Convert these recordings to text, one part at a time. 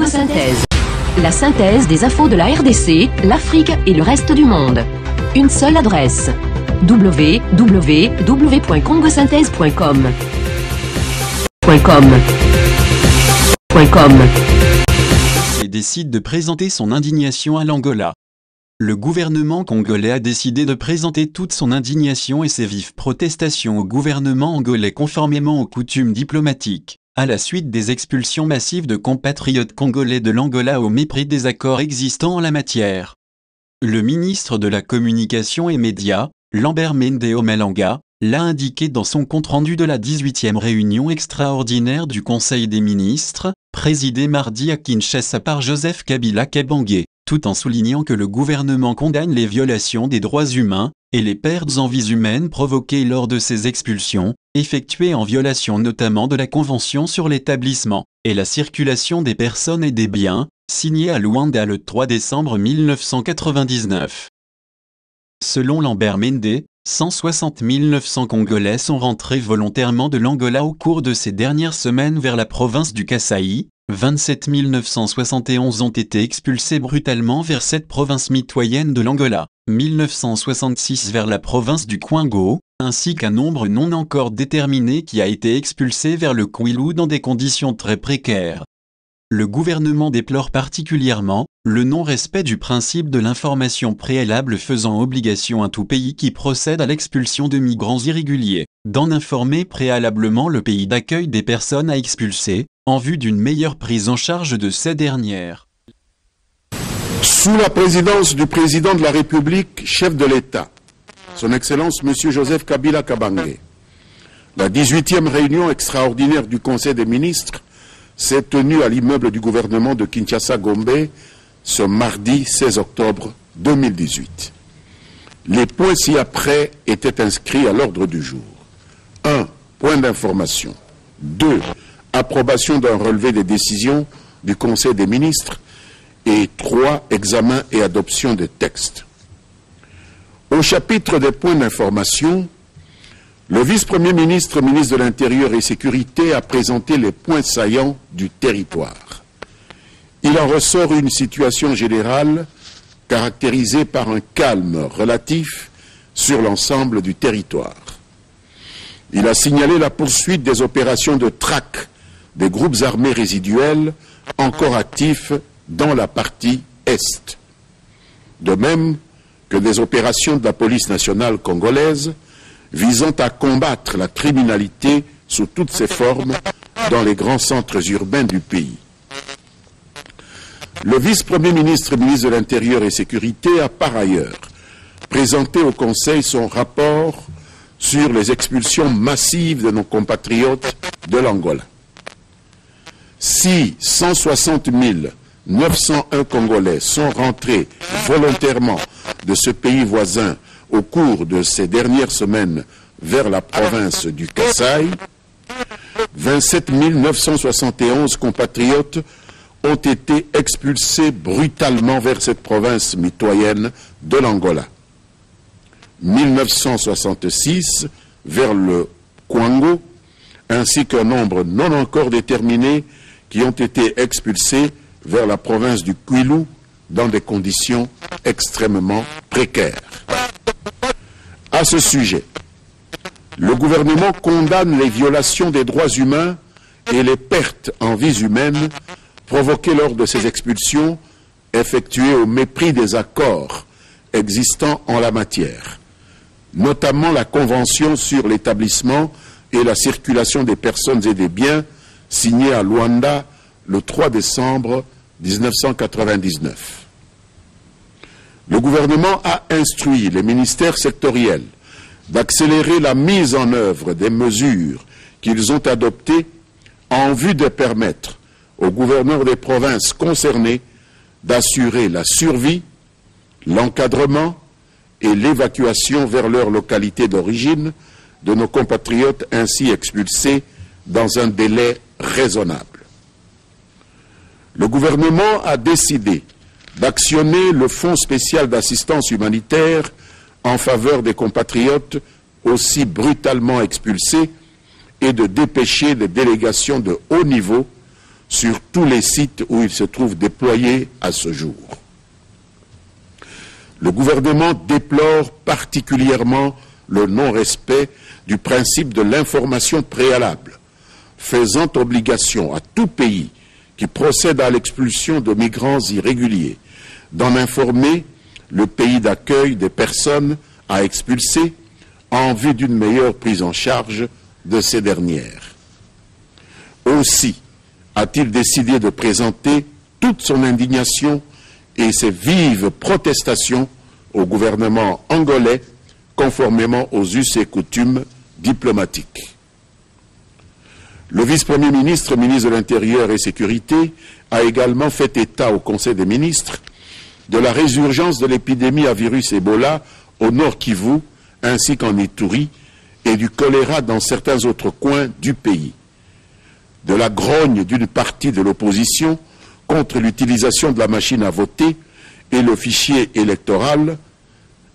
Congo Synthèse. La synthèse des infos de la RDC, l'Afrique et le reste du monde. Une seule adresse. www.congosynthèse.com. Et décide de présenter son indignation à l'Angola. Le gouvernement congolais a décidé de présenter toute son indignation et ses vives protestations au gouvernement angolais conformément aux coutumes diplomatiques, à la suite des expulsions massives de compatriotes congolais de l'Angola au mépris des accords existants en la matière. Le ministre de la Communication et Médias, Lambert Mende Omalanga, l'a indiqué dans son compte-rendu de la 18e réunion extraordinaire du Conseil des ministres, présidée mardi à Kinshasa par Joseph Kabila Kabange, tout en soulignant que le gouvernement condamne les violations des droits humains et les pertes en vies humaines provoquées lors de ces expulsions, effectuées en violation notamment de la Convention sur l'établissement et la circulation des personnes et des biens, signée à Luanda le 3 décembre 1999. Selon Lambert Mende, 160 900 Congolais sont rentrés volontairement de l'Angola au cours de ces dernières semaines vers la province du Kasaï, 27 971 ont été expulsés brutalement vers cette province mitoyenne de l'Angola, 1966 vers la province du Kwango, ainsi qu'un nombre non encore déterminé qui a été expulsé vers le Kwilu dans des conditions très précaires. Le gouvernement déplore particulièrement le non-respect du principe de l'information préalable faisant obligation à tout pays qui procède à l'expulsion de migrants irréguliers, d'en informer préalablement le pays d'accueil des personnes à expulser, en vue d'une meilleure prise en charge de ces dernières. Sous la présidence du président de la République, chef de l'État, son Excellence M. Joseph Kabila Kabange, la 18e réunion extraordinaire du Conseil des ministres s'est tenue à l'immeuble du gouvernement de Kinshasa-Gombe ce mardi 16 octobre 2018. Les points ci-après étaient inscrits à l'ordre du jour. 1. Point d'information. 2. Approbation d'un relevé des décisions du Conseil des ministres. Et 3. Examen et adoption des textes. Au chapitre des points d'information, le vice-premier ministre, ministre de l'Intérieur et Sécurité, a présenté les points saillants du territoire. Il en ressort une situation générale caractérisée par un calme relatif sur l'ensemble du territoire. Il a signalé la poursuite des opérations de traque des groupes armés résiduels encore actifs dans la partie Est. De même que des opérations de la police nationale congolaise visant à combattre la criminalité sous toutes ses formes dans les grands centres urbains du pays. Le vice-premier ministre, ministre de l'Intérieur et Sécurité, a par ailleurs présenté au Conseil son rapport sur les expulsions massives de nos compatriotes de l'Angola. Si 160 901 Congolais sont rentrés volontairement de ce pays voisin au cours de ces dernières semaines vers la province du Kasaï, 27 971 compatriotes ont été expulsés brutalement vers cette province mitoyenne de l'Angola. 1966 vers le Kwango, ainsi qu'un nombre non encore déterminé qui ont été expulsés vers la province du Kwilu dans des conditions extrêmement précaires. À ce sujet, le gouvernement condamne les violations des droits humains et les pertes en vies humaines provoquées lors de ces expulsions effectuées au mépris des accords existants en la matière, notamment la Convention sur l'établissement et la circulation des personnes et des biens signée à Luanda le 3 décembre 1999. Le gouvernement a instruit les ministères sectoriels d'accélérer la mise en œuvre des mesures qu'ils ont adoptées en vue de permettre aux gouverneurs des provinces concernées d'assurer la survie, l'encadrement et l'évacuation vers leur localité d'origine de nos compatriotes ainsi expulsés dans un délai raisonnable. Le gouvernement a décidé d'actionner le Fonds spécial d'assistance humanitaire en faveur des compatriotes aussi brutalement expulsés et de dépêcher des délégations de haut niveau sur tous les sites où il se trouve déployé à ce jour. Le gouvernement déplore particulièrement le non-respect du principe de l'information préalable, faisant obligation à tout pays qui procède à l'expulsion de migrants irréguliers d'en informer le pays d'accueil des personnes à expulser en vue d'une meilleure prise en charge de ces dernières. Aussi a-t-il décidé de présenter toute son indignation et ses vives protestations au gouvernement angolais conformément aux us et coutumes diplomatiques. Le vice-premier ministre, ministre de l'Intérieur et Sécurité, a également fait état au Conseil des ministres de la résurgence de l'épidémie à virus Ebola au Nord Kivu ainsi qu'en Ituri et du choléra dans certains autres coins du pays, de la grogne d'une partie de l'opposition contre l'utilisation de la machine à voter et le fichier électoral,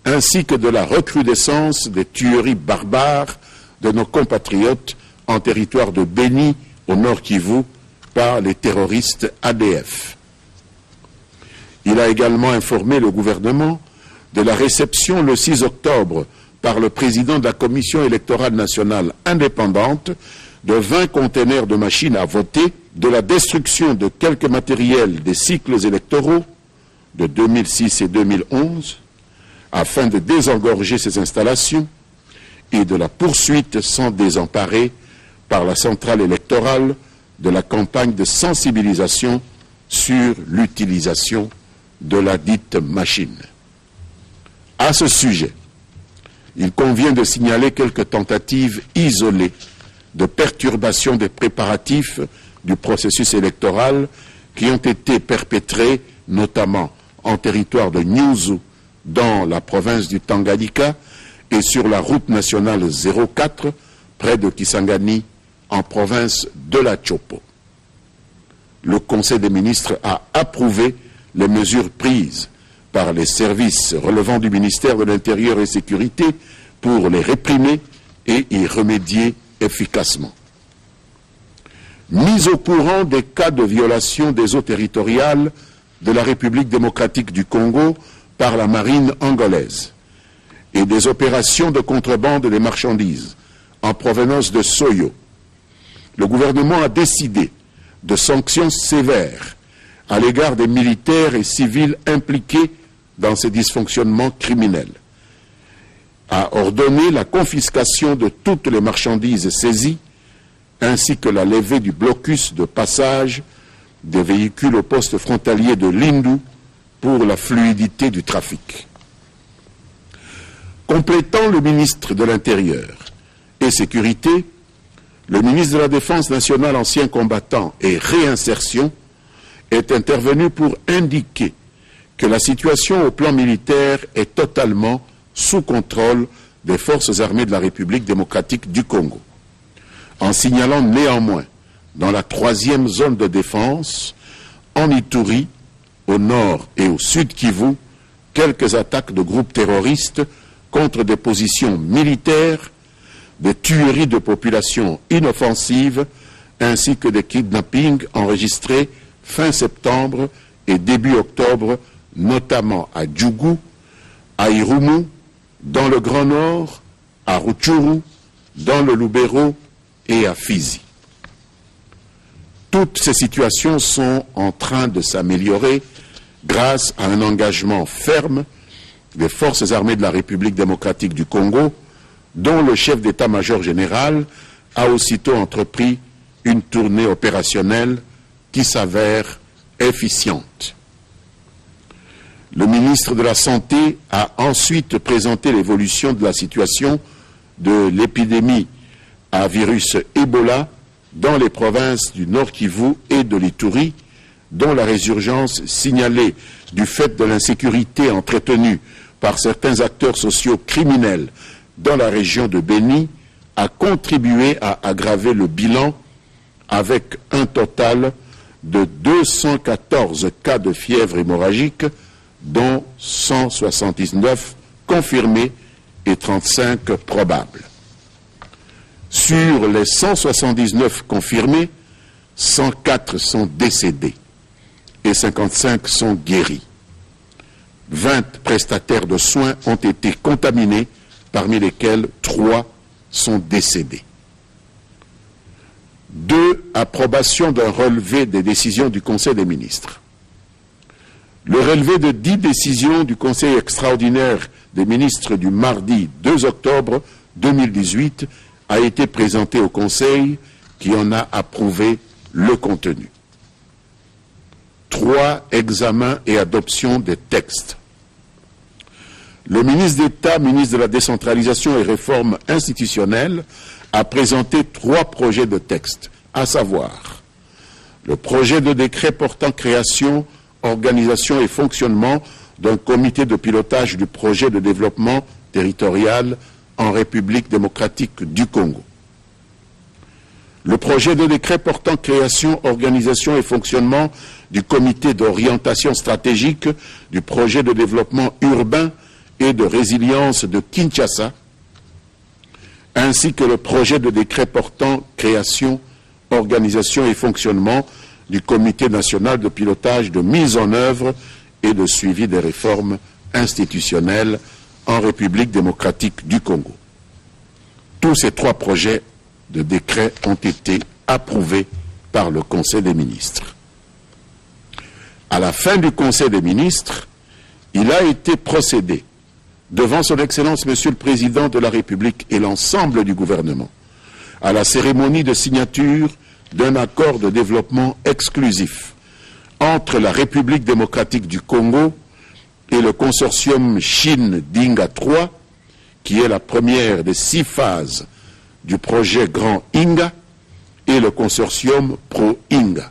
ainsi que de la recrudescence des tueries barbares de nos compatriotes en territoire de Béni, au Nord Kivu, par les terroristes ADF. Il a également informé le gouvernement de la réception le 6 octobre par le président de la Commission électorale nationale indépendante de 20 conteneurs de machines à voter, de la destruction de quelques matériels des cycles électoraux de 2006 et 2011, afin de désengorger ces installations, et de la poursuite sans désemparer par la centrale électorale de la campagne de sensibilisation sur l'utilisation de la dite machine. À ce sujet, il convient de signaler quelques tentatives isolées de perturbation des préparatifs du processus électoral qui ont été perpétrées notamment en territoire de Nyuzu dans la province du Tanganyika et sur la route nationale 04 près de Kisangani en province de la Chopo. Le Conseil des ministres a approuvé les mesures prises par les services relevant du ministère de l'Intérieur et Sécurité pour les réprimer et y remédier efficacement. Mise au courant des cas de violation des eaux territoriales de la République démocratique du Congo par la marine angolaise et des opérations de contrebande des marchandises en provenance de Soyo, le gouvernement a décidé de sanctions sévères à l'égard des militaires et civils impliqués dans ces dysfonctionnements criminels, a ordonné la confiscation de toutes les marchandises saisies ainsi que la levée du blocus de passage des véhicules au poste frontalier de Lindu pour la fluidité du trafic. Complétant le ministre de l'Intérieur et Sécurité, le ministre de la Défense nationale, ancien combattant et réinsertion est intervenu pour indiquer que la situation au plan militaire est totalement sous contrôle des forces armées de la République démocratique du Congo, en signalant néanmoins dans la 3e zone de défense, en Ituri, au nord et au sud Kivu, quelques attaques de groupes terroristes contre des positions militaires, des tueries de populations inoffensives, ainsi que des kidnappings enregistrés fin septembre et début octobre, notamment à Djougou, à Irumu, dans le Grand Nord, à Rutshuru, dans le Lubero et à Fizi. Toutes ces situations sont en train de s'améliorer grâce à un engagement ferme des forces armées de la République démocratique du Congo, dont le chef d'état-major général a aussitôt entrepris une tournée opérationnelle qui s'avère efficiente. Le ministre de la Santé a ensuite présenté l'évolution de la situation de l'épidémie à virus Ebola dans les provinces du Nord Kivu et de l'Ituri, dont la résurgence signalée du fait de l'insécurité entretenue par certains acteurs sociaux criminels dans la région de Béni a contribué à aggraver le bilan avec un total de 214 cas de fièvre hémorragique, dont 179 confirmés et 35 probables. Sur les 179 confirmés, 104 sont décédés et 55 sont guéris. 20 prestataires de soins ont été contaminés, parmi lesquels 3 sont décédés. 2. Approbation d'un relevé des décisions du Conseil des ministres. Le relevé de 10 décisions du Conseil extraordinaire des ministres du mardi 2 octobre 2018 a été présenté au Conseil qui en a approuvé le contenu. 3. Examen et adoption des textes. Le ministre d'État, ministre de la décentralisation et réforme institutionnelle, a présenté 3 projets de texte, à savoir le projet de décret portant création, organisation et fonctionnement d'un comité de pilotage du projet de développement territorial en République démocratique du Congo. Le projet de décret portant création, organisation et fonctionnement du comité d'orientation stratégique du projet de développement urbain et de résilience de Kinshasa, ainsi que le projet de décret portant création, organisation et fonctionnement du comité national de pilotage de mise en œuvre et de suivi des réformes institutionnelles en République démocratique du Congo. Tous ces 3 projets de décret ont été approuvés par le Conseil des ministres. À la fin du Conseil des ministres, il a été procédé devant son Excellence Monsieur le Président de la République et l'ensemble du gouvernement à la cérémonie de signature d'un accord de développement exclusif entre la République démocratique du Congo et le consortium Chine-Dinga 3, qui est la première des 6 phases du projet Grand Inga, et le consortium Pro-Inga.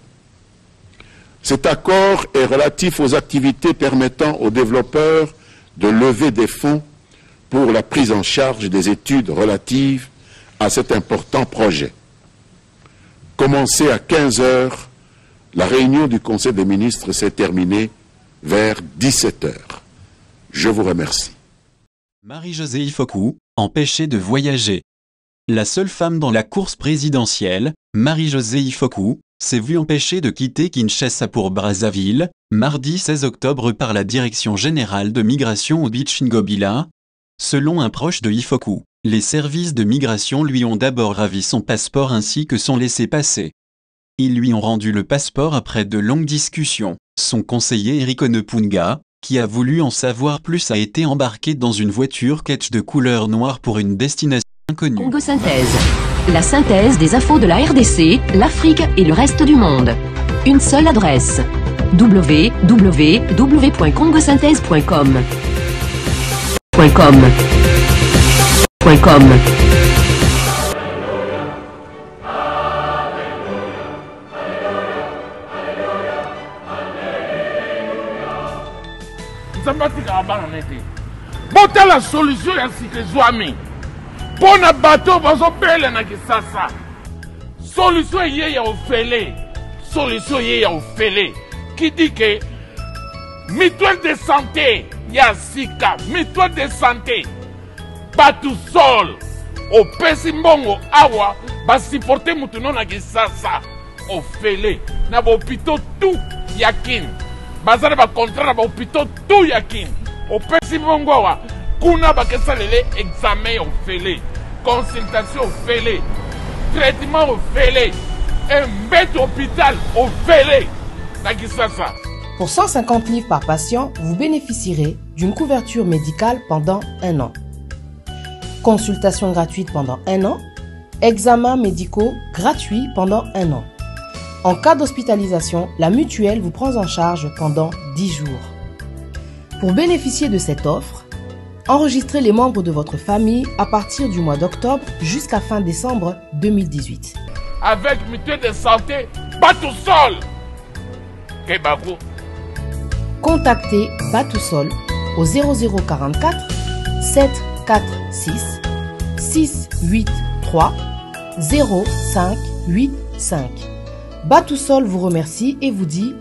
Cet accord est relatif aux activités permettant aux développeurs de lever des fonds pour la prise en charge des études relatives à cet important projet. Commencée à 15 h, la réunion du Conseil des ministres s'est terminée vers 17 h. Je vous remercie. Marie-Josée Ifoku, empêchée de voyager. La seule femme dans la course présidentielle, Marie-Josée Ifoku, s'est vue empêchée de quitter Kinshasa pour Brazzaville, mardi 16 octobre par la Direction générale de migration au Bichingo-Bila. Selon un proche de Ifoku, les services de migration lui ont d'abord ravi son passeport ainsi que son laissez-passer. Ils lui ont rendu le passeport après de longues discussions. Son conseiller Eric Onepunga, qui a voulu en savoir plus, a été embarqué dans une voiture ketch de couleur noire pour une destination inconnue. Congo Synthèse. La synthèse des infos de la RDC, l'Afrique et le reste du monde. Une seule adresse. www.congosynthèse.com. Bota la solution ya sikezwami. Pona bateau bazopele na Kisasa. Solution ye ya ofele. Solution ye ya ofele. Qui dit que mutuelle de santé ya sika, mutuelle de santé batu sol opesi mbongo awa basiporte mutu no na Kisasa ofele na bopito tout yakin bazana ba contrat na bopito tout yakin opesi mbongo awa kuna bakesalele examen ofele consultation ofele traitement ofele mbete hôpital ofele na Kisasa. Pour 150 livres par patient, vous bénéficierez d'une couverture médicale pendant 1 an. Consultation gratuite pendant 1 an. Examens médicaux gratuits pendant 1 an. En cas d'hospitalisation, la mutuelle vous prend en charge pendant 10 jours. Pour bénéficier de cette offre, enregistrez les membres de votre famille à partir du mois d'octobre jusqu'à fin décembre 2018. Avec mutuelle de santé, bateau sol. Kebabou. Contactez Batousol au 0044 746 683 0585. Batousol vous remercie et vous dit